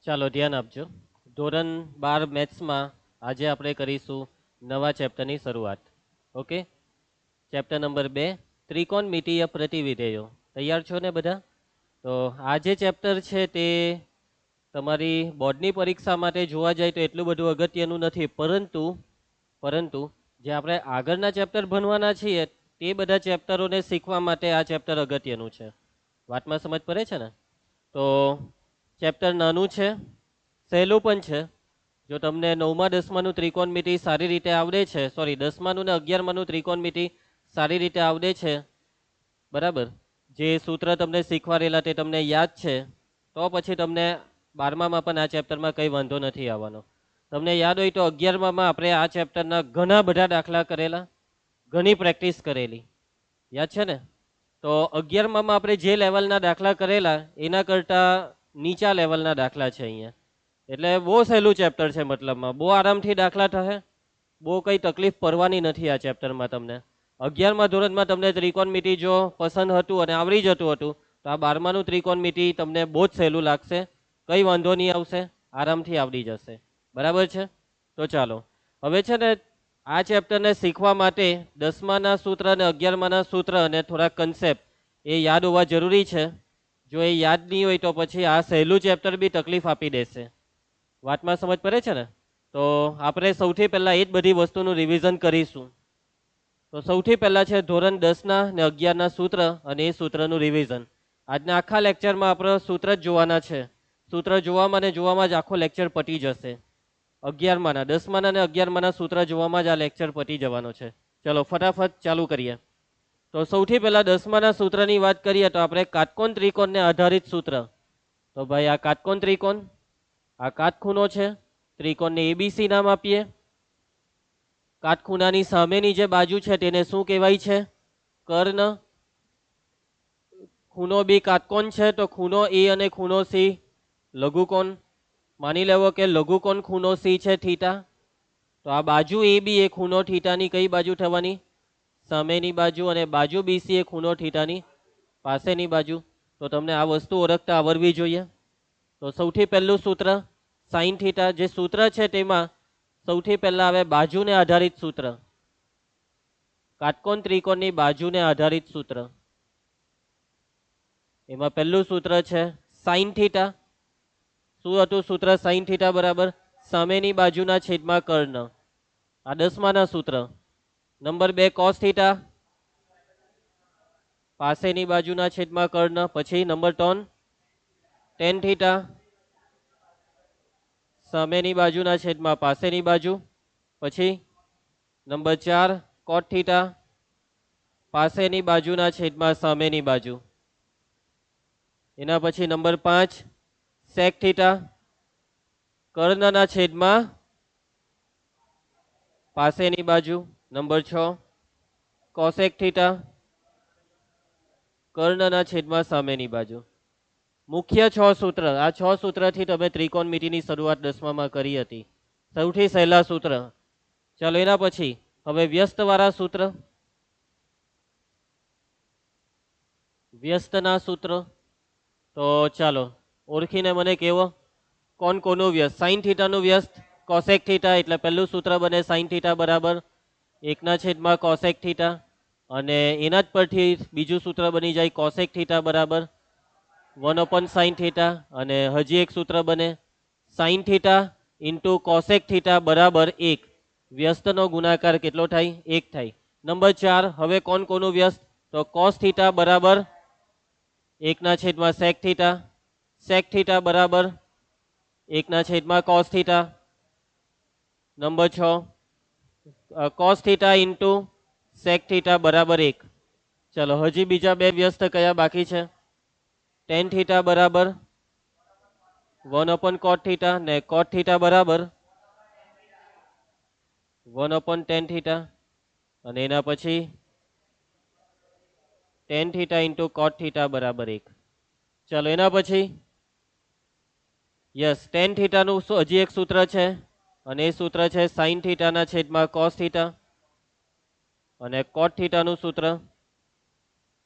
ચાલો ધ્યાન આપજો. ધોરણ 12 મેથ્સમાં આજે આપણે કરીશું નવા ચેપ્ટરની શરૂઆત. Okay, chapter number 2, ત્રિકોણમિતીય પ્રતિવિધેયો. તૈયાર છો ને બધા? તો આ જે ચેપ્ટર છે તે તમારી બોર્ડની પરીક્ષા માટે જોવા જાય તો એટલું બધું અગત્યનું નથી, પરંતુ જે આપણે આગળના ચેપ્ટર ભણવાના છીએ તે બધા ચેપ્ટરોને શીખવા માટે આ ચેપ્ટર અગત્યનું છે. વાતમાં સમજ પડે છે ને? તો ચેપ્ટર નાનું છે, સહેલું પણ છે. જો તમને 9મા 10માનું ત્રિકોણમિતિ સારી રીતે આવડે છે, 10માનું ને 11માનું ત્રિકોણમિતિ સારી રીતે આવડે છે, બરાબર, જે સૂત્ર તમને શીખવાડેલા તે તમને યાદ છે, તો પછી તમને 12મામાં પણ આ ચેપ્ટરમાં કંઈ વાંધો નથી આવવાનો. તમને યાદ હોય તો 11મામાં આપણે આ ચેપ્ટરના ઘણા બધા દાખલા કરેલા, ઘણી પ્રેક્ટિસ કરેલી, યાદ છે ને? તો 11મામાં આપણે જે લેવલના દાખલા કરેલા એના કરતાં નીચા લેવલના દાખલા છે અહીંયા. એટલે બહુ સહેલું ચેપ્ટર છે, મતલબમાં બહુ આરામથી દાખલા થશે, બહુ કંઈ તકલીફ પડવાની નથી આ ચેપ્ટરમાં તમને. 11મા ધોરણમાં તમને ત્રિકોણમિતિ જો પસંદ હતું અને આવડી જતું હતું તો આ 12માનું ત્રિકોણમિતિ તમને બહુ જ સહેલું લાગશે, કંઈ વાંધો નહીં આવશે, આરામથી આવડી જશે. બરાબર છે? તો ચાલો હવે છે ને આ ચેપ્ટરને શીખવા માટે 10માના સૂત્ર અને 11માના સૂત્ર અને થોડા કન્સેપ્ટ એ યાદ હોવા જરૂરી છે. જો એ યાદ નહીં હોય તો પછી આ સહેલું ચેપ્ટર બી તકલીફ આપી દેશે. વાતમાં સમજ પડે છે ને? તો આપણે સૌથી પહેલાં એ જ બધી વસ્તુનું રિવિઝન કરીશું. તો સૌથી પહેલાં છે ધોરણ 10ના ને 11ના સૂત્ર અને એ સૂત્રનું રિવિઝન. આજના આખા લેક્ચરમાં આપણે સૂત્ર જ જોવાના છે. સૂત્ર જોવામાં ને જોવામાં જ આખો લેક્ચર પતી જશે. 11માના 10માના ને 11માના સૂત્ર જોવામાં જ આ લેક્ચર પતી જવાનો છે. ચલો ફટાફટ ચાલુ કરીએ. તો સૌથી પહેલાં 10માના સૂત્રની વાત કરીએ તો આપણે કાટકોણ ત્રિકોણને આધારિત સૂત્ર. તો ભાઈ આ કાટકોણ ત્રિકોણ, આ કાટખૂણો છે, ત્રિકોણને એબીસી નામ આપીએ. કાટખૂણાની સામેની જે બાજુ છે તેને શું કહેવાય છે? કર્ણ. ખૂણો બી કાટકોણ છે તો ખૂણો એ અને ખૂણો સી લઘુકોણ. માની લેવો કે લઘુકોણ ખૂણો સી છે થીટા, તો આ બાજુ એ બી એ ખૂણો થીટાની કઈ બાજુ થવાની? સામેની બાજુ. અને બાજુ બીસી એ ખૂણો થીટાની પાસેની બાજુ. તો તમને આ વસ્તુ ઓળખતા આવડવી જોઈએ. તો સૌથી પહેલું સૂત્ર સાઈન થીટા, જે સૂત્ર છે તેમાં સૌથી પહેલા આવે બાજુને આધારિત સૂત્ર. કાટકોણ ત્રિકોણની બાજુને આધારિત સૂત્ર, એમાં પહેલું સૂત્ર છે સાઈન થીટા. શું હતું સૂત્ર? સાઈન થીટા બરાબર સામેની બાજુના છેદમાં કર્ણ. આ 10માના સૂત્ર. નંબર 2 કોસ થીટા, પાસેની બાજુના છેદમાં કર્ણ. પછી નંબર 3 ટેન થીટા, સામેની બાજુના છેદમાં પાસેની બાજુ. પછી નંબર 4 કોટ થીટા, પાસેની બાજુના છેદમાં સામેની બાજુ. એના પછી નંબર 5 સેક થીટા, કર્ણના છેદમાં પાસેની બાજુ. નંબર 6 કોસેક થીટા, કર્ણના છેદમાં સામેની બાજુ. મુખ્ય 6 સૂત્ર. આ 6 સૂત્રથી તમે ત્રિકોણમિતિની શરૂઆત 10મામાં કરી હતી. સૌથી સહેલા સૂત્ર. ચાલો એના પછી હવે વ્યસ્તવાળા સૂત્ર. વ્યસ્તના સૂત્ર તો ચાલો ઓળખીને મને કહેવો કોણ કોનું વ્યસ્ત? સાઈન થીટાનું વ્યસ્ત કોસેક થીટા, એટલે પહેલું સૂત્ર બને સાઈન થીટા બરાબર 1/2 કોસેક થીટા. અને એના જ પરથી બીજું સૂત્ર બની જાય કોસેક થીટા બરાબર 1/sin થીટા. અને હજી એક સૂત્ર બને sine theta into cosec theta બરાબર 1. વ્યસ્તનો ગુણાકાર કેટલો થાય? 1 થાય. નંબર 4 હવે કોણ કોનું વ્યસ્ત? તો કોસ થીટા બરાબર 1/sec થીટા. સેક થીટા બરાબર 1/cos cos theta. Number 6 cos theta into sec theta બરાબર 1. ચલો હજી બીજા બે વ્યસ્ત કયા બાકી છે? ટેન થીટા બરાબર 1/cot થીટા ને કોટ થીટા બરાબર 1/tan થીટા. અને એના પછી ટેન થીટા ઇન્ટુ કોટ થીટા બરાબર 1. ચલો એના પછી યસ ટેન થીટાનું હજી એક સૂત્ર છે, અને એ સૂત્ર છે સાઈન થીટાના છેદમાં કોસ થીટા. અને કોટ થીટાનું સૂત્ર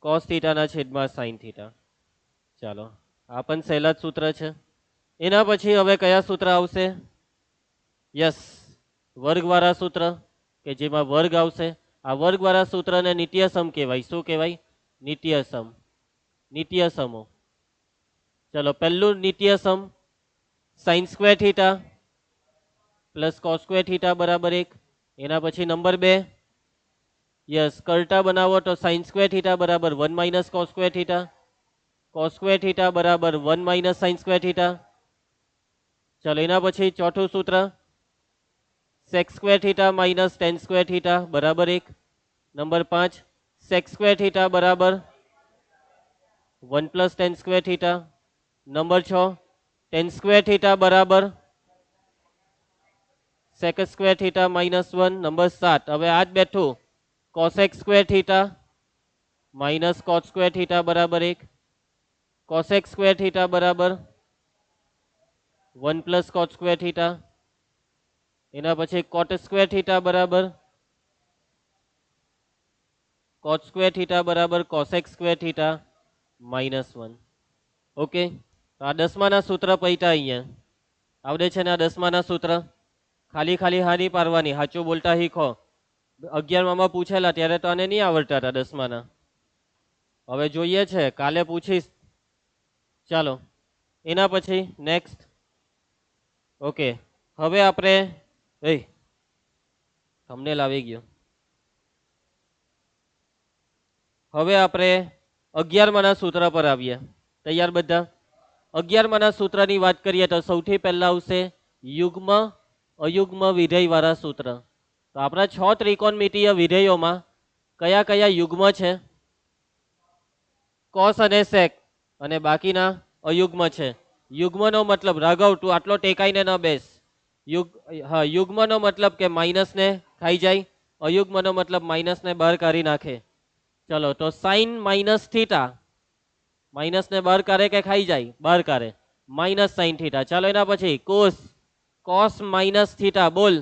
કોસ થીટાના છેદમાં સાઈન થીટા. ચાલો આ પણ સહેલા જ સૂત્ર છે. એના પછી હવે કયા સૂત્ર આવશે? યસ, વર્ગવાળા સૂત્ર, કે જેમાં વર્ગ આવશે. આ વર્ગવાળા સૂત્રને નિત્યસમ કહેવાય. શું કહેવાય? નિત્યસમ. નિત્યસમો. ચલો, પહેલું નિત્યસમ sine square theta plus cos square theta બરાબર 1. એના પછી નંબર 2, યસ, કર્ટા બનાવો તો સાઇન સ્ક્વેર થીટા બરાબર 1 minus cos square theta, cos square theta બરાબર 1 માઇનસ સાઇન સ્ક્વેર થીટા. ચલો, એના પછી ચોથું સૂત્ર sec square theta minus tan square theta બરાબર 1. નંબર 5, સેક સ્ક્વેર થીટા બરાબર 1 plus tan square theta. Number 6, tan square theta બરાબર sec square theta minus 1. Number 7, હવે આ જ બેઠું cosec square theta minus cos square theta બરાબર 1. Cosec square theta બરાબર 1 plus cos square theta. એના પછી કોટ સ્ક્વેર થીટા બરાબર કોટ સ્ક્વેર થીટા બરાબર cosec square theta minus 1. Okay, તો આ 10માના સૂત્ર પૈતા અહીંયા આવડે છે ને? આ 10માના સૂત્ર ખાલી ખાલી હાની પારવાની, સાચું બોલતા શીખો. 11માં પૂછેલા ત્યારે તો આને નહીં આવડતા હતા 10માના. હવે જોઈએ છે, કાલે પૂછીશ. ચાલો, એના પછી નેક્સ્ટ. ઓકે, હવે આપણે થંબનેલ આવી ગયો. હવે આપણે 11માના સૂત્ર પર આવીએ. તૈયાર બધા? 11માના સૂત્રની વાત કરીએ તો સૌથી પહેલા આવશે યુગ્મ અયુગ્મ વિધેય વાળા સૂત્ર. તો આપણા 6 ત્રિકોણમિતીય વિધેયોમાં કયા કયા યુગ્મ છે? કોસ અને સેક, અને બાકીના અયુગ્મ છે. યુગ્મનો મતલબ, રાઘવ તું આટલો ટેકાઈને ન બેસ. યુગ્મનો મતલબ કે માઇનસ ને ખાઈ જાય, અયુગ્મનો મતલબ માઇનસ ને બહાર કાઢી નાખે. ચલો, તો સાઇન માઇનસ થીટા, માઇનસ ને બહાર કાઢે કે ખાઈ જાય? બહાર કાઢે. Minus sine theta. ચાલો, એના પછી કોસ, કોસ માઇનસ થીટા. બોલ.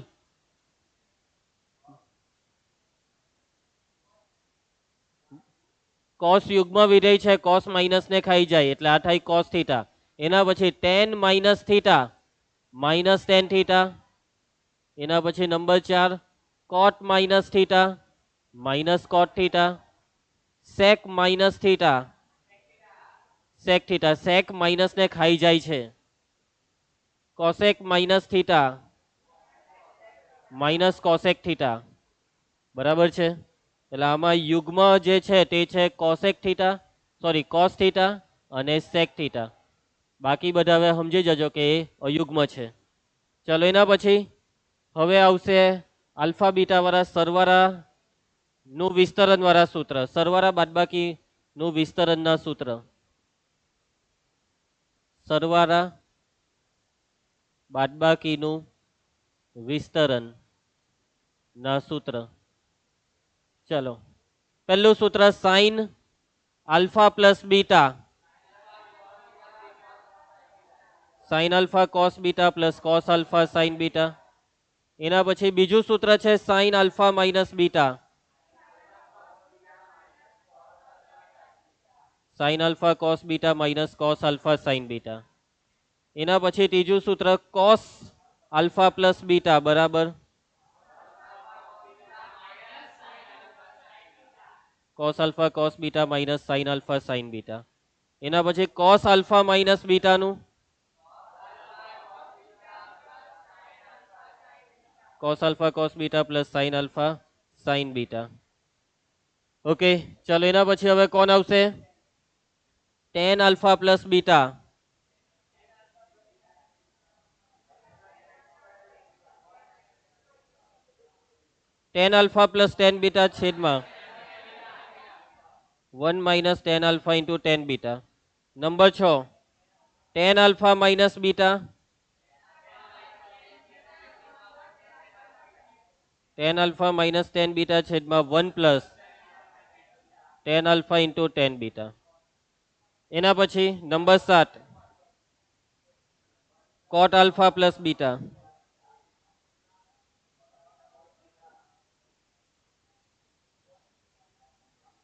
કોસ યુગ્મ વિધેય છે, કોસ માઇનસ ને ખાઈ જાય એટલે આ થાય કોસ થીટા. એના પછી tan minus theta minus tan theta. એના પછી number 4, cot minus theta minus cot theta. Sec minus theta sec theta, sec minus ને ખાઈ જાય છે. Cosec minus theta minus cosec theta. બરાબર છે? એટલે આમાં યુગ્મ જે છે તે છે cosec theta, sorry cos theta અને સેક થીટા. બાકી બધા હવે સમજી જજો કે એ અયુગ્મ છે. ચલો, એના પછી હવે આવશે આલ્ફા બીટા વાળા સરવાળા નું વિસ્તરણ વાળા સૂત્ર, સરવાળા બાદબાકી નું વિસ્તરણના સૂત્ર. સરવાળા બાદબાકીનું વિસ્તરણ ના સૂત્ર. ચલો, પહેલું સૂત્ર sine alpha plus beta, sine alpha cos beta plus cos alpha sine beta. એના પછી બીજું સૂત્ર છે sine alpha minus beta, sine alpha cos beta minus cos alpha sine beta. એના પછી ત્રીજું સૂત્ર કોસ આલ્ફા પ્લસ બીટા બરાબર cos alpha cos beta minus sine alpha sine beta. એના પછી કોસ આલ્ફા માઇનસ બીટાનું cos alpha cos beta plus sine alpha sine beta. Okay, ચલો, એના પછી હવે કોણ આવશે? Ten alpha plus beta, ten alpha plus ten beta છેદમાં 1 minus ten alpha into ten beta. Number 6, ten alpha minus beta, ten alpha minus ten beta છેદમાં 1 plus ten alpha into ten beta. એના પછી number 7, કોટ alpha plus beta,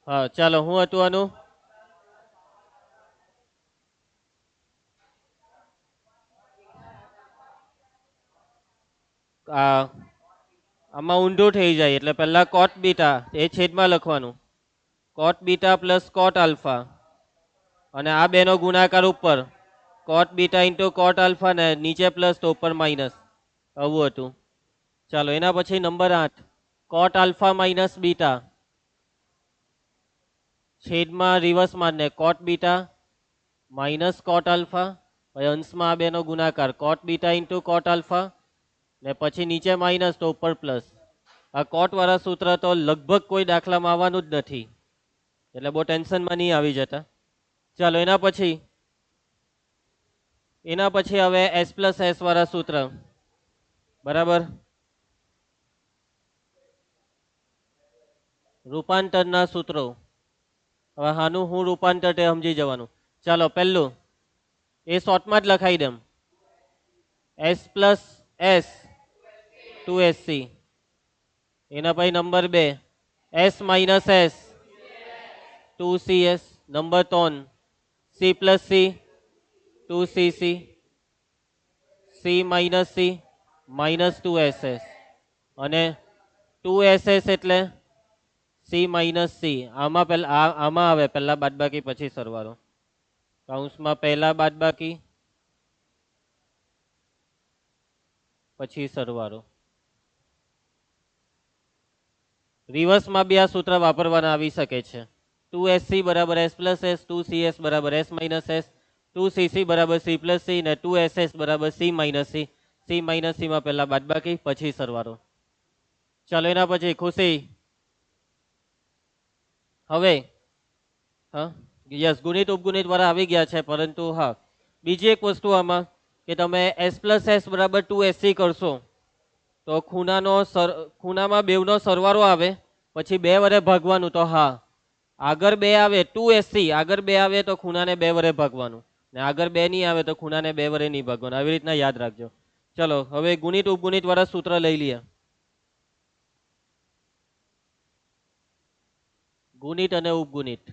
હા ચાલો, હું હતું આનું? આ આમાં ઊંધું થઈ જાય એટલે પહેલા કોટ બીટા એ છેદમાં લખવાનું, કોટ બીટા પ્લસ કોટ આલ્ફા અને આ બેનો ગુણાકાર ઉપર, કોટ બીટા ઇન્ટુ કોટ આલ્ફા ને નીચે પ્લસ તો ઉપર માઇનસ, આવું હતું. ચાલો એના પછી નંબર 8 કોટ આલ્ફા માઇનસ બીટા છેદમાં રિવર્સમાં ને કોટ બીટા માઇનસ કોટ આલ્ફા, અંશમાં આ બેનો ગુણાકાર કોટ બીટા ઇન્ટુ કોટ આલ્ફા ને પછી નીચે માઇનસ તો ઉપર પ્લસ. આ કોટ વાળા સૂત્ર તો લગભગ કોઈ દાખલામાં આવવાનું જ નથી એટલે બહુ ટેન્શનમાં નહીં આવી જતા. ચાલો એના પછી હવે એસ પ્લસ એસ વાળા સૂત્ર, બરાબર, રૂપાંતરના સૂત્રો. હવે હાનું હું રૂપાંતર તે સમજી જવાનું. ચાલો પહેલું એ શોર્ટમાં જ લખાઈ દઉં, એસ પ્લસ એસ 2SC. એના પછી number 2 S minus S 2CS. Number 3 C plus C 2CC, C minus C minus 2SS અને 2SS એટલે સી માઇનસ સી. આમાં આમાં આવે પહેલા બાદબાકી પછી સરવાળો, કૌંસમાં પહેલા બાદબાકી પછી સરવાળો. રિવર્સમાં બી આ સૂત્ર વાપરવાના આવી શકે છે. 2SC બરાબર એસ પ્લસ એસ, 2CS બરાબર એસ માઇનસ એસ, 2CC બરાબર સી પ્લસ સી ને 2SS બરાબર C minus C. C minus સીમાં પહેલા બાદબાકી પછી સરવાળો. ચાલો એના પછી ખુશી, હવે હા યસ ગુણિત ઉપગુણિત વાળા આવી ગયા છે, પરંતુ હા બીજી એક વસ્તુ આમાં કે તમે એસ પ્લસ એસ બરાબર 2SC કરશો તો ખૂણામાં બેવનો સરવાળો આવે પછી 2 વડે ભાગવાનું. તો હા આગળ 2 આવે 2SC, આગળ 2 આવે તો ખૂણાને 2 વડે ભાગવાનું ને આગળ 2 નહીં આવે તો ખૂણાને 2 વડે નહીં ભાગવાનું. આવી રીતના યાદ રાખજો. ચલો હવે ગુણિત ઉપગુણિત વાળા સૂત્ર લઈ લઈએ. ગુણિત અને ઉપગુણિત.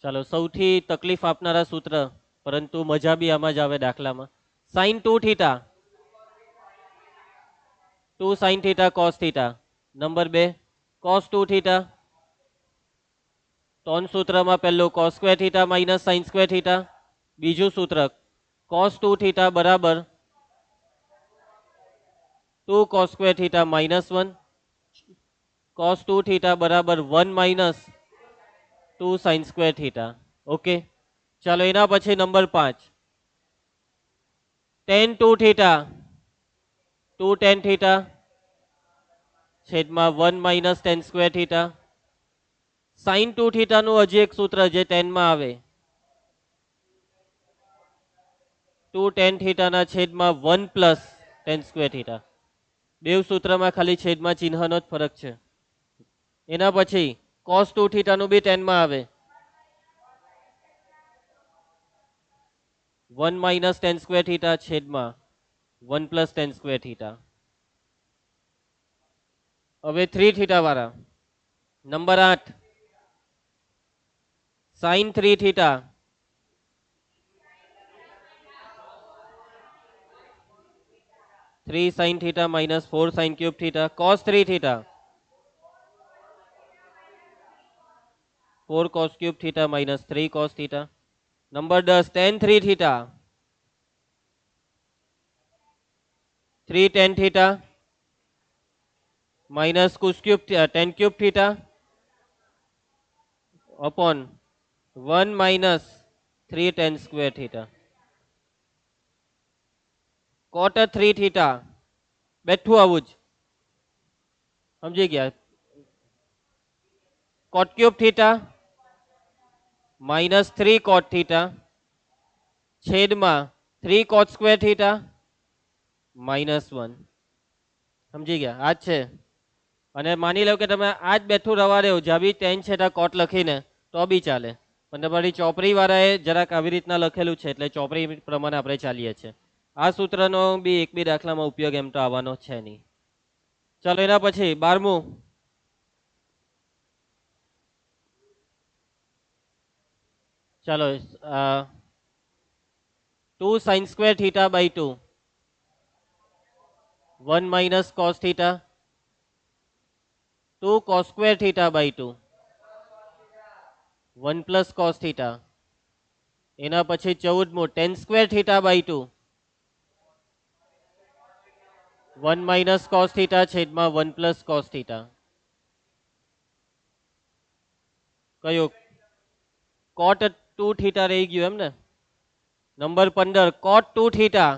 ચાલો સૌથી તકલીફ આપનારા સૂત્ર, પરંતુ મજા બી આમાં જ આવે દાખલામાં. Sine 2 theta 2 sine theta cos theta. Number 2 cos 2 theta. ત્રણ સૂત્રમાં પહેલું cos square theta minus sine square theta. બીજું સૂત્ર કોસ 2 થીટા બરાબર 2 cos square theta minus 1, cos 2 theta બરાબર 1 minus 2 sine square theta. Okay, ચાલો એના પછી number 5 tan 2 theta 2 tan theta છેદમાં 1 minus tan square theta. Sine 2 થીટાનું હજી એક સૂત્ર જે 10 માં આવે, 2 tan થીટાના છેદમાં 1 પ્લસ tan સ્ક્વેર થીટા. બે સૂત્રમાં ખાલી છેદમાં ચિહ્નનો જ ફરક છે. એના પછી cos 2 થીટાનું બી 10 માં આવે, 1 માઇનસ tan સ્ક્વેર થીટા છેદમાં 1 પ્લસ tan સ્ક્વેર થીટા. હવે 3 થીટા વાળા number 8 sine 3 theta 3 sine theta minus 4 sine cube theta. cos 3 theta 4 cos cube theta minus 3 cos theta. Number 10 tan 3 theta 3 tan theta minus cos cube tan cube theta upon 1 minus 3 tan square theta. cot 3 theta બેઠું આવું જ સમજી ગયા. cot cube theta minus 3 cot theta છેદમાં 3 cot square theta minus 1. સમજી ગયા? આ જ છે. અને માની લો કે તમે આ જ બેઠું રવા રહ્યો જ્યાં બી ટેન છે ત્યાં કોટ લખીને તો બી ચાલે, પણ તમારી ચોપડી વાળાએ જરાક આવી રીતના લખેલું છે એટલે ચોપડી પ્રમાણે આપણે ચાલીએ છીએ. આ સૂત્રનો બી એક બી દાખલામાં ઉપયોગ એમ તો આવવાનો છે નહીં. ચાલો એના પછી 12મું ચાલો 2 sine square theta by 2 1 minus cos theta 2 cos square theta by 2 1 plus cos theta એના પછી 14મું tan square theta by 2 1 minus cos theta છેદમાં 1 પ્લસ કોસ થીટા કયું cot 2 થીટા રહી ગયું એમ ને નંબર 15 cot 2 થીટા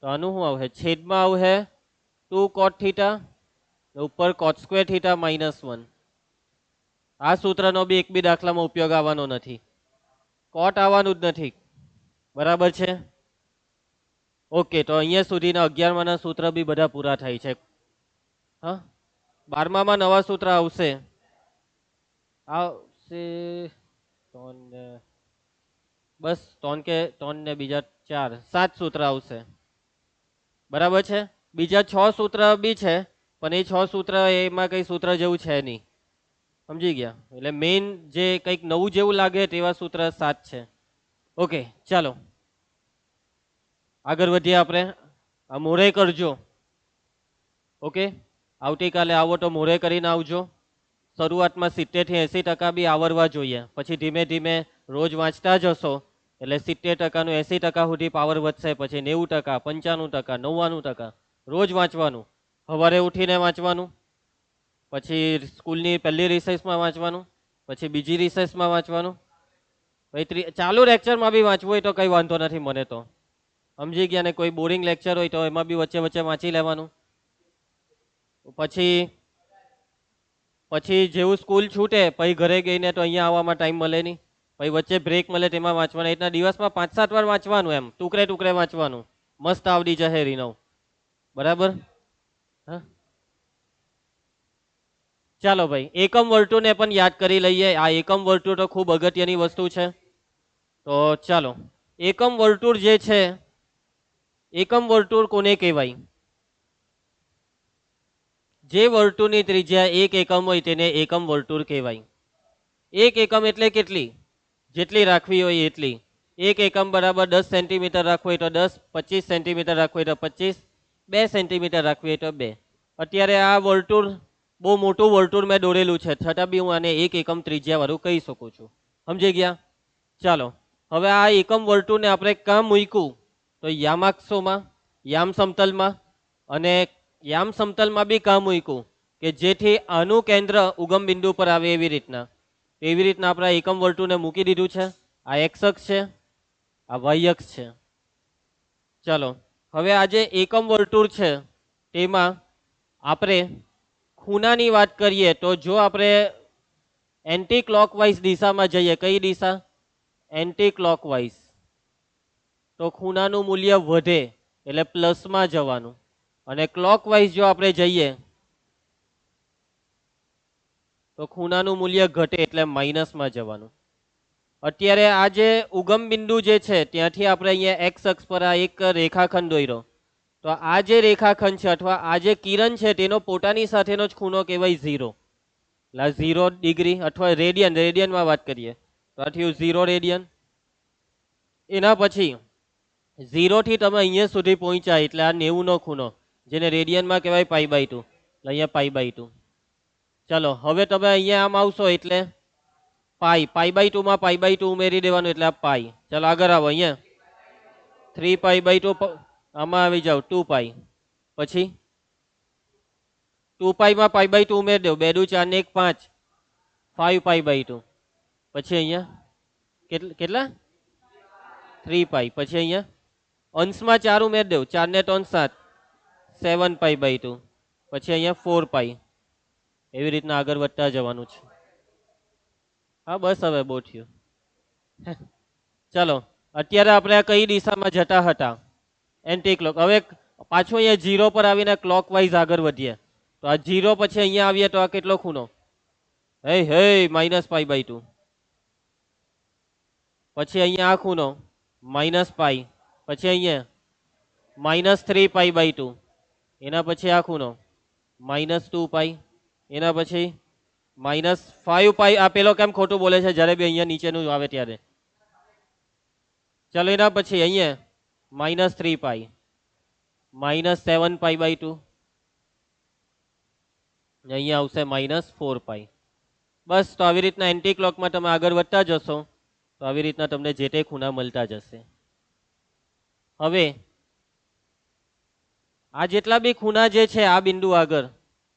તો આનું શું આવશે છેદમાં આવશે 2 cot થીટા ઉપર cot સ્ક્વેર થીટા -1 આ સૂત્રનો બી એક બી દાખલામાં ઉપયોગ આવવાનો નથી cot આવવાનું જ નથી બરાબર છે ઓકે તો અહીંયા સુધીના 11માના સૂત્ર બી બધા પૂરા થાય છે હા 12મામાં નવા સૂત્ર આવશે બસ 3 ને બીજા 4 7 સૂત્ર આવશે બરાબર છે બીજા 6 સૂત્ર બી છે પણ એ 6 સૂત્ર એમાં કઈ સૂત્ર જેવું છે નહીં સમજી ગયા એટલે મેઇન જે કંઈક નવું જેવું લાગે તેવા સૂત્ર 7 છે ઓકે ચાલો આગળ વધીએ આપણે આ મોરે કરજો ઓકે આવતીકાલે આવો તો મોરે કરીને આવજો શરૂઆતમાં 70 થી 80% બી આવરવા જોઈએ પછી ધીમે ધીમે રોજ વાંચતા જશો એટલે 70% નું 80% સુધી પાવર વધશે પછી 90% 95% 99% રોજ વાંચવાનું સવારે ઉઠીને વાંચવાનું પછી સ્કૂલની પહેલી રિસેસમાં વાંચવાનું પછી બીજી રિસેસમાં વાંચવાનું પછી ચાલુ લેક્ચરમાં બી વાંચવું હોય તો કંઈ વાંધો નથી મને તો સમજી ગયા ને કોઈ બોરિંગ લેક્ચર હોય તો એમાં બી વચ્ચે વચ્ચે વાંચી લેવાનું પછી પછી જેવું સ્કૂલ છૂટે પછી ઘરે ગઈને તો અહીંયા આવવામાં ટાઈમ મળે નહીં પછી વચ્ચે બ્રેક મળે તેમાં વાંચવાના એટલા દિવસમાં 5-7 વાર વાંચવાનું એમ ટુકડે ટુકડે વાંચવાનું મસ્ત આવડી જશે રીનવ બરાબર હા ચાલો ભાઈ એકમ વર્તુળને પણ યાદ કરી લઈએ આ એકમ વર્તુળ તો ખૂબ અગત્યની વસ્તુ છે તો ચાલો એકમ વર્તુળ જે છે એકમ વર્તુળ કોને કહેવાય જે વર્તુળની ત્રિજ્યા 1 એકમ હોય તેને એકમ વર્તુળ કહેવાય 1 એકમ એટલે કેટલી જેટલી રાખવી હોય એટલી 1 એકમ બરાબર 10 સેન્ટીમીટર રાખવું હોય તો 10 25 સેન્ટીમીટર રાખવું હોય તો 25 2 સેન્ટીમીટર રાખવી હોય તો 2 અત્યારે આ વર્તુળ બહુ મોટું વર્તુળ મેં દોરેલું છે છતાં બી હું આને 1 એકમ ત્રિજ્યા વાળું કહી શકું છું સમજી ગયા ચાલો હવે આ એકમ વર્તુળને આપણે ક્યાં મૂક્યું તો યામાક્ષોમાં યામ સમતલમાં અને યામ સમતલમાં બી કામ મૂક્યું કે જેથી આનું કેન્દ્ર ઉગમ બિંદુ પર આવે એવી રીતના આપણે એકમ વર્તુળને મૂકી દીધું છે આ એક્સ અક્ષ છે આ વાય અક્ષ છે ચાલો હવે આ જે એકમ વર્તુળ છે તેમાં આપણે ખૂણાની વાત કરીએ તો જો આપણે એન્ટી ક્લોકવાઇઝ દિશામાં જઈએ કઈ દિશા એન્ટી ક્લોકવાઇઝ તો ખૂણાનું મૂલ્ય વધે એટલે પ્લસમાં જવાનું અને ક્લોકવાઇઝ જો આપણે જઈએ તો ખૂણાનું મૂલ્ય ઘટે એટલે માઇનસમાં જવાનું અત્યારે આ જે ઉગમ બિંદુ જે છે ત્યાંથી આપણે અહીંયા એક્સ અક્ષ પર આ એક રેખાખંડ દોર્યો તો આ જે રેખાખંડ છે અથવા આ જે કિરણ છે તેનો પોતાની સાથેનો જ ખૂણો કહેવાય 0 એટલે 0 ડિગ્રી અથવા રેડિયનમાં વાત કરીએ તો આ થયું 0 રેડિયન એના પછી 0 થી તમે અહીંયા સુધી પહોંચ્યા એટલે આ 90 નો ખૂણો જેને રેડિયનમાં કહેવાય π/2 એટલે અહીંયા π/2 ચલો હવે તમે અહીંયા આમ આવશો એટલે π/2 માં π/2 ઉમેરી દેવાનું એટલે આ પાઈ ચલો આગળ આવો અહીંયા 3π/2 આમાં આવી જાવ 2π પછી 2π માં π/2 ઉમેરી દો 2 × 4 ને 1 5 5π/2 પછી અહીંયા કેટલા 3π પછી અહીંયા અંશમાં 4 ઉમેરી દો 4 ને 3 7 7π/2 પછી અહીંયા 4π એવી રીતના આગળ વધતા જવાનું છે હા બસ હવે બહુ થયું ચલો અત્યારે આપણે કઈ દિશામાં જતા હતા એન્ટી ક્લોક હવે પાછું અહીંયા 0 પર આવીને ક્લોકવાઇઝ આગળ વધીએ તો આ 0 પછી અહીંયા આવીએ તો આ કેટલો ખૂણો હે -π/2 પછી અહીંયા આ ખૂણો -π પછી અહીંયા -3π/2 એના પછી આ ખૂણો -2π એના પછી -5π આ પેલો કેમ ખોટું બોલે છે જ્યારે બી અહીંયા નીચેનું આવે ત્યારે ચાલો એના પછી અહીંયા -3π -7 પાઈ/2 અહીંયા આવશે -4 પાઈ. બસ તો આવી રીતના એન્ટી ક્લોકમાં તમે આગળ વધતા જશો તો આવી રીતના તમને જે તે ખૂણા મળતા જશે. હવે આ જેટલા બી ખૂણા જે છે આ બિંદુ આગળ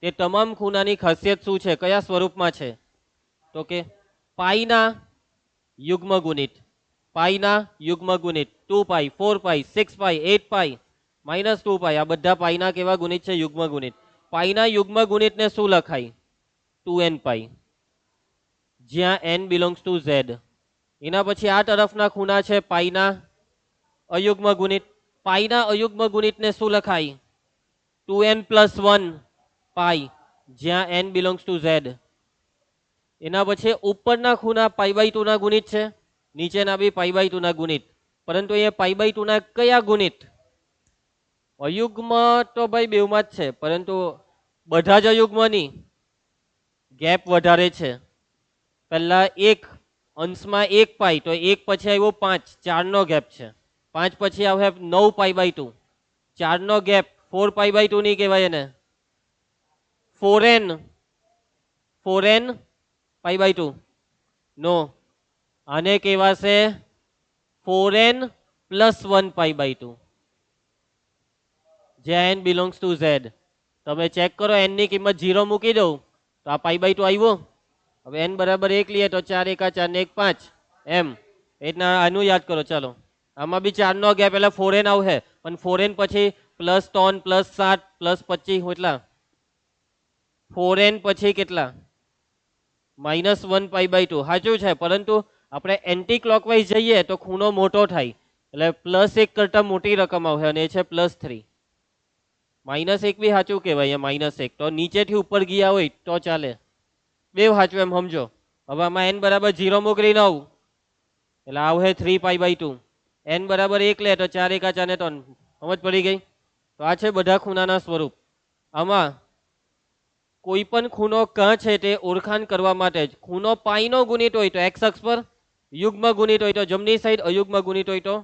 તે તમામ ખૂણાની ખાસિયત શું છે, કયા સ્વરૂપમાં છે? તો કે પાઈના યુગ્મ ગુણિત, પાઈના યુગ્મ ગુણિત 2 પાઈ, 4 પાઈ, 6 પાઈ, 8 પાઈ, -2 પાઈ. આ બધા પાઈના કેવા ગુણિત છે? યુગ્મ ગુણિત. પાઈના યુગ્મ ગુણિતને શું લખાય? 2n પાઈ, જ્યાં n બિલોંગ્સ ટુ z. એના પછી આ તરફના ખૂણા છે પાઈના અયુગ્મ ગુણિત. પાઈના અયુગ્મ ગુણિતને શું લખાય? 2n + 1 પાઈ, જ્યાં n બિલોંગ્સ ટુ z. એના પછી ઉપરના ખૂણા π/2 ના ગુણિત છે, નીચેના બી π/2 ના ગુણિત. પરંતુ એ π/2 ના કયા ગુણિત? અયુગ્મ તો ભાઈ બેવમાં જ છે, પરંતુ બધા જ અયુગ્મની ગેપ વધારે છે. પહેલા એક અંશમાં 1 પાઈ, તો 1 પછી આવ્યો 5, 4 નો ગેપ છે. 5 પછી આવે 9 π/2, 4 નો ગેપ 4 π/2 નહીં કહેવાય એને, 4n π/2 નો, આને કહેવાશે 4n + 1 π/2, જ્યાં n બિલોંગ્સ ટુ z. તમે ચેક કરો, n ની કિંમત 0 મૂકી દઉં તો આ π/2 આવ્યો. હવે n બરાબર 1 લઈએ તો 4 × 4 ને 1 5, એમ એટલા આનું યાદ કરો. ચાલો આમાં બી 4 નો ગેપ એટલે 4n આવશે, પણ 4n પછી +3 +7 +25 એટલા 4n પછી કેટલા? -1 π/2. સાચું છે, પરંતુ આપણે એન્ટી ક્લોકવાઇઝ જઈએ તો ખૂણો મોટો થાય એટલે +1 કરતા મોટી રકમ આવશે અને એ છે +3. -1 બી સાચું કહેવાય, -1 તો નીચેથી ઉપર ગયા હોય તો ચાલે, બે સાચું એમ સમજો. હવે આમાં n બરાબર 0 મોકલીને આવું એટલે આવશે 3 π/2. n બરાબર 1 લે તો 4 × 4 ને 3. સમજ પડી ગઈ? તો આ છે બધા ખૂણાના સ્વરૂપ. આમાં કોઈ પણ ખૂણો કાં છે તે ઓળખાણ કરવા માટે જ. ખૂણો પાઈનો ગુણિત હોય તો x અક્ષ પર, યુગ્મ ગુણિત હોય તો જમણી સાઈડ, અયુગ્મ ગુણિત હોય તો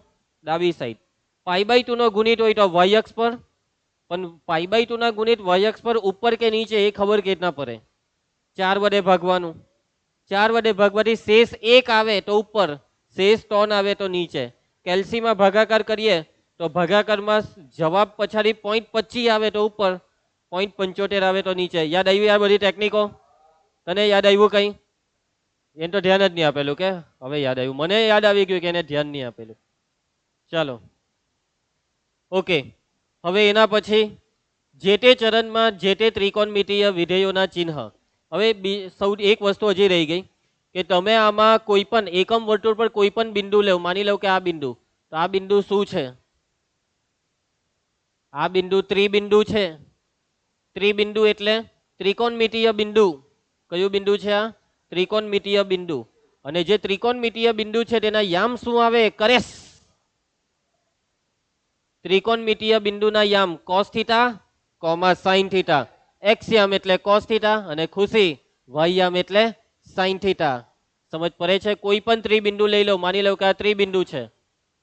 ડાબી સાઈડ. π/2 નો ગુણિત હોય તો y અક્ષ પર, પણ π/2 ના ગુણિત y અક્ષ પર ઉપર કે નીચે એ ખબર કેવી રીતના પડે? 4 વડે ભાગવાનું. 4 વડે ભાગવાથી શેષ 1 આવે તો ઉપર, શેષ 3 આવે તો નીચે. કેલ્સીમાં ભાગાકાર કરીએ તો ભાગાકારમાં જવાબ પછાડી 0.25 આવે તો ઉપર, 0.75 આવે તો નીચે. યાદ આવ્યું યાર બધી ટેકનિકો? તને યાદ આવ્યું કઈ? એને તો ધ્યાન જ નહીં આપેલું કે હવે યાદ આવ્યું. મને યાદ આવી ગયું કે એને ધ્યાન નહીં આપેલું. ચાલો ઓકે. હવે એના પછી જે તે ચરણમાં જે તે ત્રિકોણમિતીય વિધેયોના ચિહ્ન. હવે સૌથી એક વસ્તુ હજી રહી ગઈ કે તમે આમાં કોઈ પણ એકમ વર્તુળ પર કોઈ પણ બિંદુ લેવ, માની લો કે આ બિંદુ, તો આ બિંદુ શું છે? આ બિંદુ ત્રિબિંદુ છે. ત્રિબિંદુ એટલે ત્રિકોણમિતીય બિંદુ. કયું બિંદુ છે આ? ત્રિકોણમિતીય બિંદુ. અને જે ત્રિકોણમિતીય બિંદુ છે તેના યામ શું આવે? કરેસ. ત્રિકોણમિતીય બિંદુના યામ cos θ, sin θ. x યામ એટલે cos θ અને ખુશી y યામ એટલે sin θ. સમજ પડે છે? કોઈ પણ ત્રિબિંદુ લઈ લો, માની લો કે આ ત્રિબિંદુ છે.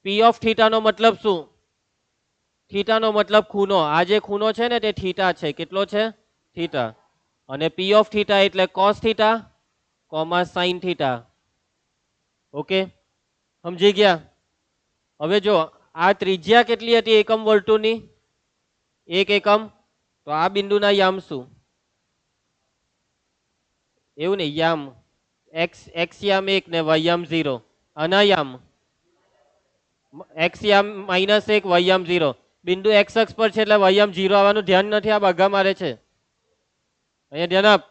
p ઓફ θ નો મતલબ શું? થીટા નો મતલબ ખૂણો. આ જે ખૂણો છે ને તે થીટા છે. કેટલો છે? થીટા. અને p ઓફ θ એટલે cos θ, sin θ. ઓકે, સમજી ગયા? હવે જો આ ત્રિજ્યા કેટલી હતી એકમ વર્તુળની? 1 એકમ. તો આ બિંદુના યામ શું? એવું ને, યામ x યામ 1 ને y યામ 0. આના યામ x યામ -1 y યામ 0. બિંદુ x અક્ષ પર છે એટલે y યામ 0 આવવાનું ધ્યાન નથી, આ ભાગા મારે છે. અહીંયા ધ્યાન આપ.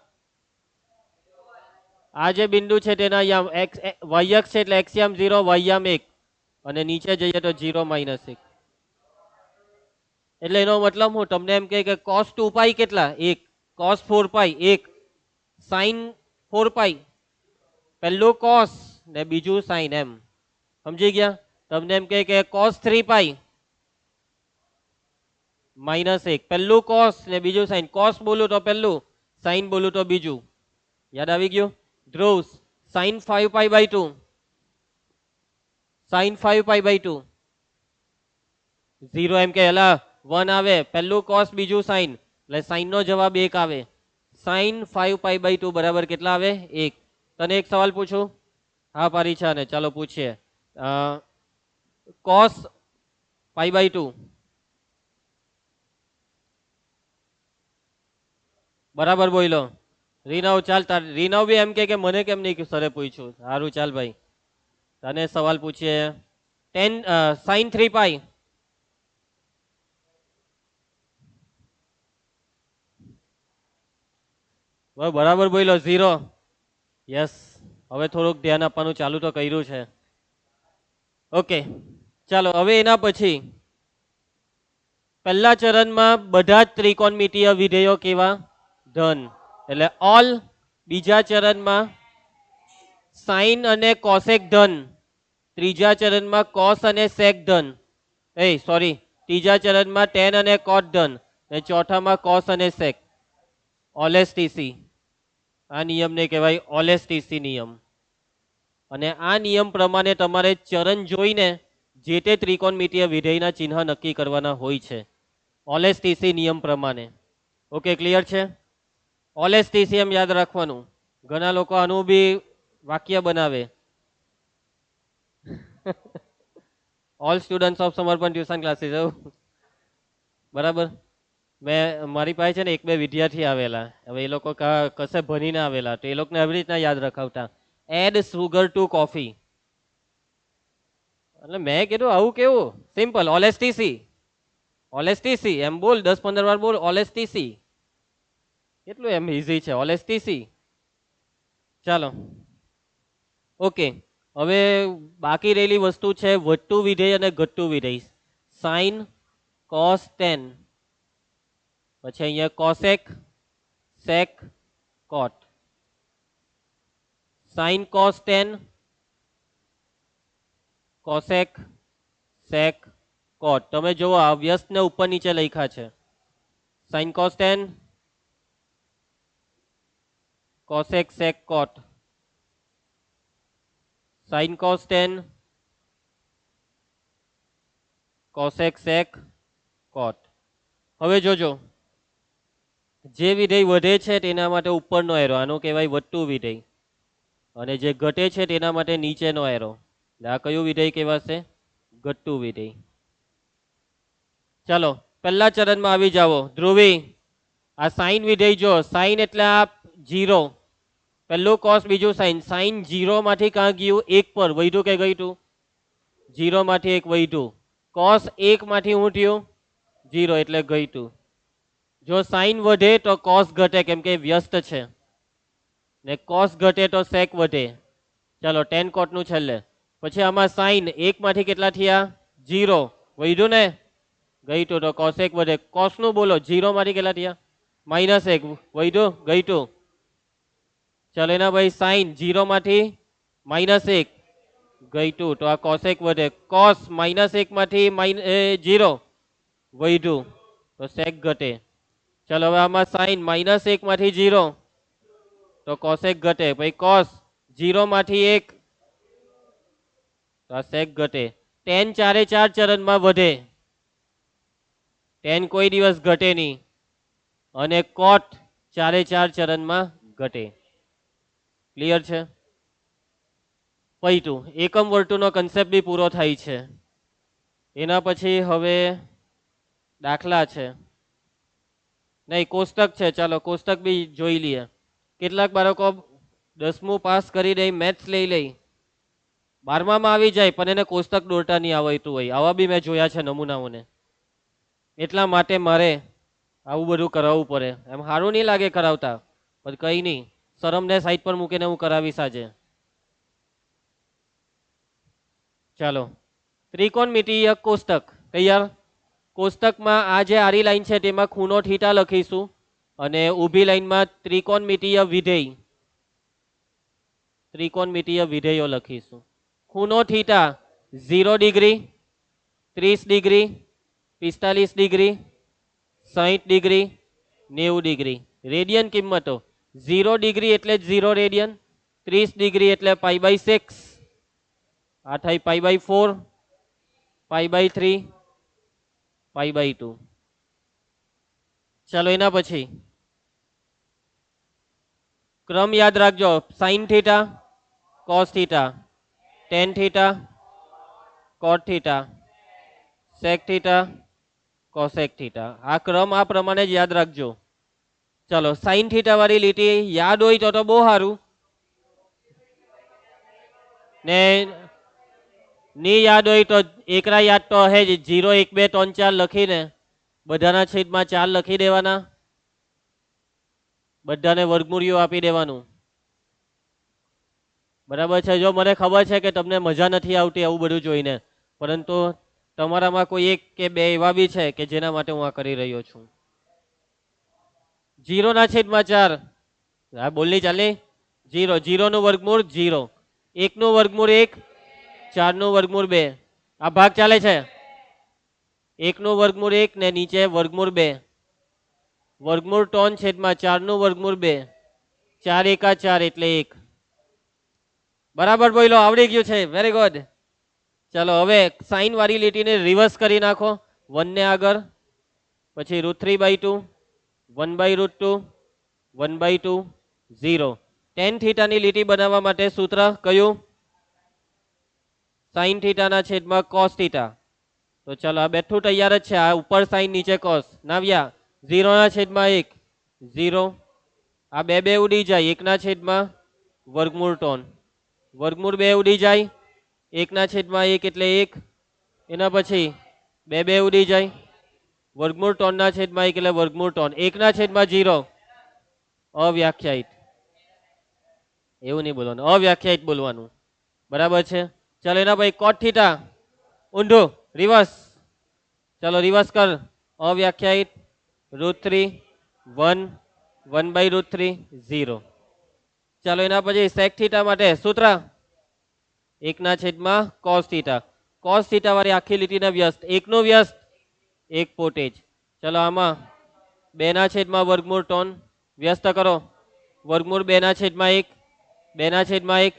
આ જે બિંદુ છે તેના યામ y અક્ષ છે એટલે x યામ 0 y યામ 1 અને નીચે જઈએ તો 0 -1. એટલે એનો મતલબ હું તમને એમ કે cos 2 પાઈ કેટલા? 1. cos 4 પાઈ 1. sin 4 પાઈ, પહેલું cos ને બીજું sin. એમ સમજી ગયા? તમને એમ કે cos 3 પાઈ -1, પહેલું cos ને બીજું sin. cos બોલું તો પહેલું, sin બોલું તો બીજું. યાદ આવી ગયું? ધ્રુવ sin 5 π/2, sin 5 π/2 0 એમ કે એલા 1 આવે, પહેલું કોસ બીજું સાઇન, એટલે સાઇન નો જવાબ 1 આવે. સાઇન 5π/2 બરાબર કેટલા આવે? 1. તને એક સવાલ પૂછું? હા પારીછા ને, ચાલો પૂછીએ. કોસ π/2 બરાબર બોલો. રીનવ ચાલ, રીનવ બી એમ કે મને કેમ નહીં સરે પૂછ્યું. સારું ચાલ ભાઈ, તને સવાલ પૂછીએ. 10 sin 3π બરાબર બોલો 0. યસ, હવે થોડુંક ધ્યાન આપવાનું ચાલુ તો કર્યું છે. ઓકે ચાલો, હવે એના પછી પહેલા ચરણમાં બધા જ ત્રિકોણમિતીય વિધેયો કેવા? ધન, એટલે ઓલ. બીજા ચરણમાં સાઇન અને કોસેક ધન. ત્રીજા ચરણમાં કોસ અને સેક ધન. સોરી, ત્રીજા ચરણમાં ટેન અને કોટ ધન, અને ચોથામાં કોસ અને સેક. ઓલેસ્ટીસી, આ નિયમને કહેવાય ઓલેસ્ટીસી નિયમ. અને આ નિયમ પ્રમાણે તમારે ચરણ જોઈને જે તે ત્રિકોણમિતીય વિધેયના ચિહ્ન નક્કી કરવાના હોય છે, ઓલેસ્ટીસી નિયમ પ્રમાણે. ઓકે, ક્લિયર છે? ઓલેસ્ટીસી એમ યાદ રાખવાનું. ઘણા લોકો આનું બી વાક્ય બનાવે. ઓલ સ્ટુડન્ટ્સ ઓફ સમર્પણ ટ્યુશન ક્લાસીસ, બરાબર. મારી પાસે છે ને એક બે વિદ્યાર્થી આવેલા, હવે એ લોકો કશે ભણીને આવેલા, તો એ લોકોને આવી રીતના યાદ રખાવતા, એડ સુગર ટુ કોફી. એટલે મેં કીધું આવું કેવું? સિમ્પલ, ઓલેસ્ટીસી. ઓલેસ્ટીસી એમ બોલ, 10-15 વાર બોલ ઓલેસ્ટીસી. કેટલું એમ ઇઝી છે, ઓલેસ્ટીસી. ચાલો ઓકે, હવે બાકી રહેલી વસ્તુ છે વધતું વિધેય અને ઘટતું વિધેય. સાઇન કોસ 10, પછી અહીંયા કોસેક સેક કોટ. સાઇન કોસ 10 કોસેક સેક કોટ. તમે જુઓ આ વ્યસ્તને ઉપર નીચે લખ્યા છે. સાઇન કોસ 10 કોસેક સેક કોટ. સાઇન કોસ 10 કોસેક સેક કોટ. હવે જોજો, જે વિધેય વધે છે તેના માટે ઉપરનો એરો, આનો કહેવાય વધતું વિધેય. અને જે ઘટે છે તેના માટે નીચેનો એરો. આ કયું વિધેય કહેવાશે? ઘટતું વિધેય. ચાલો પહેલા ચરણમાં આવી જાઓ. ધ્રુવી, આ સાઇન વિધેય જો, સાઇન એટલે આ 0, પહેલું કોસ બીજું સાઇન. સાઇન 0 માંથી ક્યાં ગયું? 1 પર વધ્યું કે ઘટ્યું? 0 માંથી 1 વધ્યું. કોસ 1 માંથી શું થયું? 0, એટલે ઘટ્યું. જો સાઇન વધે તો કોસ ઘટે, કેમ કે વ્યસ્ત છે, ને કોસ ઘટે તો સેક વધે. ચાલો 10 કોટ નું છેલ્લે. પછી આમાં સાઇન 1 માંથી કેટલા થયા? 0, વધ્યું ને ઘટ્યું, તો કોસેક વધે. કોસ નું બોલો, 0 માંથી કેટલા થયા? -1, વધ્યું ઘટ્યું. ચાલો એના ભાઈ સાઇન 0 માંથી -1 ઘટ્યું, તો આ કોસેક વધે. કોસ -1 માંથી 0 વધ્યું, તો સેક ઘટે. ચાલો હવે આમાં સાઇન -1 માંથી 0, તો કોસેક ઘટે. પછી કોસ 0 માંથી 1, તો આ સેક ઘટે. ટેન 4 ચરણમાં વધે, ટેન કોઈ દિવસ ઘટે નહીં. અને કોટ 4 ચરણમાં ઘટે. ક્લિયર છે? પૈતું એકમ વર્તુળનો કન્સેપ્ટ બી પૂરો થાય છે. એના પછી હવે દાખલા છે, નહીં કોષ્ટક છે. ચાલો કોષ્ટક બી જોઈ લઈએ. કેટલાક બાળકો 10મું પાસ કરી દે, મેથ્સ લઈ લે, 12માં આવી જાય પણ એને કોષ્ટક દોરતા નહીં આવડતું હોય. આવા બી મેં જોયા છે નમૂનાઓને. એટલા માટે મારે આવું બધું કરાવવું પડે. એમ સારું નહીં લાગે કરાવતા, પણ કંઈ નહીં, શરમને સાઈડ પર મૂકીને હું કરાવીશ આજે. ચાલો ત્રિકોણમિતીય કોષ્ટક તૈયાર. કોષ્ટકમાં આ જે આડી લાઈન છે તેમાં ખૂણો થીટા લખીશું, અને ઊભી લાઈનમાં ત્રિકોણમિતીય વિધેય, ત્રિકોણમિતીય વિધેયો લખીશું. ખૂણો theta 0 degree, 30 degree, 45 degree, 60 degree, 90 degree. Radian કિંમતો 0 ડિગ્રી એટલે 0 રેડિયન, 30 ડિગ્રી એટલે π/6, આ થાય π/4, π/3, π/2. ચાલો એના પછી ક્રમ યાદ રાખજો. Sine theta, cos theta, tan theta, cot theta, sec theta, cosec theta. આ ક્રમ આ પ્રમાણે જ યાદ રાખજો. ચાલો સાઇન થીટા વાળી લીટી યાદ હોય તો બહુ સારું, ને ની યાદ હોય તો એકરા યાદ તો હે જ. 0 1 2 3 4 લખીને બધાના છેદમાં 4 લખી દેવાના, બધાને વર્ગમૂળિયું આપી દેવાનું. બરાબર છે. જો મને ખબર છે કે તમને મજા નથી આવતી આવું બધું જોઈને, પરંતુ તમારામાં કોઈ એક કે બે એવા બી છે કે જેના માટે હું આ કરી રહ્યો છું. 0/4, હા બોલની ચાલે. 0, 0 નું વર્ગમૂળ 0, 1 નું વર્ગમૂળ 1, 4 નું વર્ગમૂળ 2. આ ભાગ ચાલે છે. 1 નું વર્ગમૂળ 1 ને નીચે વર્ગમૂળ 2, વર્ગમૂળ 3/4 નું વર્ગમૂળ 2, 4 એકા 4 એટલે 1. બરાબર બોલો, આવડી ગયું છે, વેરી ગુડ. ચાલો હવે સાઇન વાળી લીટીને રિવર્સ કરી નાખો. 1 ને આગળ, પછી √3/2, 1/√2, 1/2, 0. ટેન થીટાની લીટી બનાવવા માટે સૂત્ર કયું? સાઇન થીટાના છેદમાં કોસ થીટા. તો ચાલો આ બેઠું તૈયાર જ છે. આ ઉપર સાઇન નીચે કોસ. નાવ્યા 0/1, 0. આ બે ઉડી જાય. 1/, વર્ગમૂળ 3, વર્ગમૂળ 2 ઉડી જાય. 1/1 એટલે 1. એના પછી બે ઉડી જાય. વર્ગમૂળ 3/1 એટલે વર્ગમૂળ 3. 1/0, અવ્યાખ્યાયિત. એવું નહીં બોલવાનું, અવ્યાખ્યાયિત બોલવાનું. બરાબર છે. ચાલો એના પછી કોટ થીટા, ઊંધું રિવર્સ. ચાલો રિવર્સ કર. અવ્યાખ્યાયિત, √3, 1, 1/√3, 0. ચાલો એના પછી સેક થીટા માટે સૂત્ર 1/, કોસ થીટા. કોસ થીટા વાળી આખી લીટીના વ્યસ્ત, 1 નું વ્યસ્ત 1 પોતે જ. ચાલો આમાં 2/, વર્ગમૂળ 3 વ્યસ્ત કરો. વર્ગમૂળ 2/1, 2/1.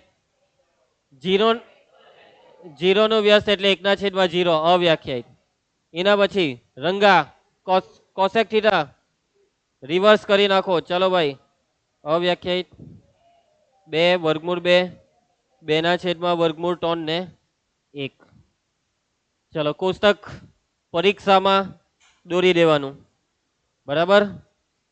0 નું વ્યસ્ત એટલે 1/0, અવ્યાખ્યાયિત. એના પછી રંગા કોસેક થીટા રિવર્સ કરી નાખો. ચાલો ભાઈ, અવ્યાખ્યાયિત. 2, વર્ગમૂળ 2, 2/, વર્ગમૂળ 3 ને 1. ચલો કોષ્ટક પરીક્ષામાં દોરી દેવાનું. બરાબર.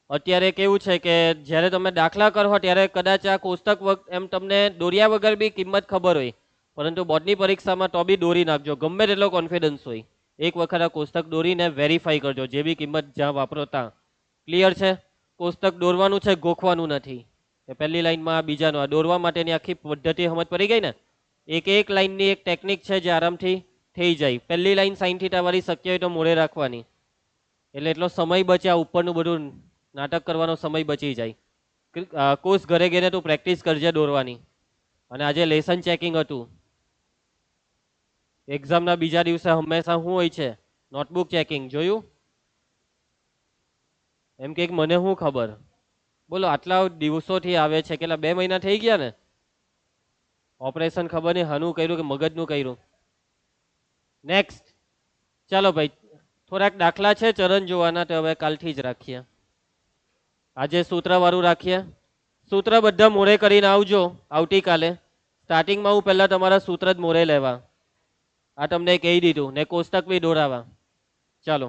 અત્યારે કેવું છે કે જ્યારે તમે દાખલા કરો ત્યારે કદાચ આ કોષ્ટક એમ તમને દોર્યા વગર બી કિંમત ખબર હોય, પરંતુ બોર્ડની પરીક્ષામાં તો બી દોરી નાખજો, ગમે તેટલો કોન્ફિડન્સ હોય. એક વખત આ કોષ્ટક દોરીને વેરીફાઈ કરજો, જે બી કિંમત જ્યાં વાપરો ત્યાં. ક્લિયર છે? કોષ્ટક દોરવાનું છે, ગોખવાનું નથી. પહેલી લાઈનમાં બીજાનો આ દોરવા માટેની આખી પદ્ધતિ સમજ પડી ગઈ ને. એક લાઈનની એક ટેકનિક છે જે આરામથી થઈ જાય. પહેલી લાઈન સાઇન થીટા વાળી શક્ય હોય તો મોડે રાખવાની, એટલે એટલો સમય બચે. આ ઉપરનું બધું નાટક કરવાનો સમય બચી જાય. કોર્સ ઘરે ગઈને તું પ્રેક્ટિસ કરજે દોરવાની. અને આજે લેસન ચેકિંગ હતું. એક્ઝામના બીજા દિવસે હંમેશા શું હોય છે? Notebook checking. જોયું? એમ કે મને શું ખબર. બોલો, આટલા દિવસોથી આવે છે, કેટલા 2 મહિના થઈ ગયા ને. ઓપરેશન ખબર નહીં હાનું કર્યું કે મગજનું કર્યું. નેક્સ્ટ. ચાલો ભાઈ, થોડાક દાખલા છે ચરણ જોવાના, તો હવે કાલથી જ રાખીએ. આજે સૂત્ર વાળું રાખીએ. સૂત્ર બધા મોરે કરીને આવજો આવતીકાલે. સ્ટાર્ટિંગમાં હું પહેલા તમારા સૂત્ર જ મોરે લેવા, આ તમને કહી દીધું, ને કોષ્ટક બી દોરાવા. ચાલો.